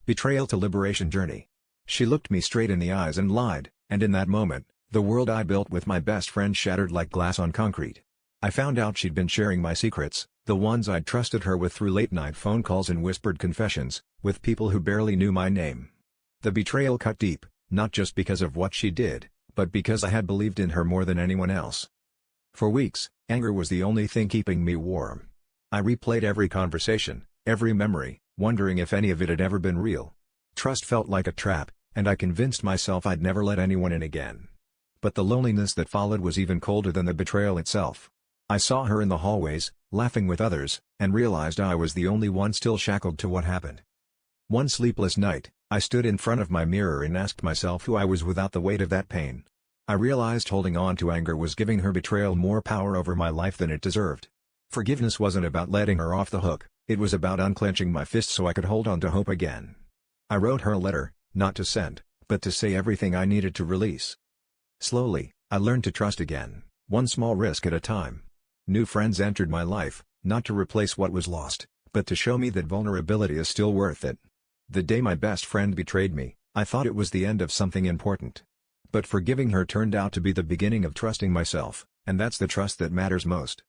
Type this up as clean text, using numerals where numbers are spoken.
Betrayal to Liberation Journey. She looked me straight in the eyes and lied, and in that moment, the world I built with my best friend shattered like glass on concrete. I found out she'd been sharing my secrets, the ones I'd trusted her with through late-night phone calls and whispered confessions, with people who barely knew my name. The betrayal cut deep, not just because of what she did, but because I had believed in her more than anyone else. For weeks, anger was the only thing keeping me warm. I replayed every conversation, every memory, wondering if any of it had ever been real. Trust felt like a trap, and I convinced myself I'd never let anyone in again. But the loneliness that followed was even colder than the betrayal itself. I saw her in the hallways, laughing with others, and realized I was the only one still shackled to what happened. One sleepless night, I stood in front of my mirror and asked myself who I was without the weight of that pain. I realized holding on to anger was giving her betrayal more power over my life than it deserved. Forgiveness wasn't about letting her off the hook, it was about unclenching my fist so I could hold on to hope again. I wrote her a letter, not to send, but to say everything I needed to release. Slowly, I learned to trust again, one small risk at a time. New friends entered my life, not to replace what was lost, but to show me that vulnerability is still worth it. The day my best friend betrayed me, I thought it was the end of something important. But forgiving her turned out to be the beginning of trusting myself, and that's the trust that matters most.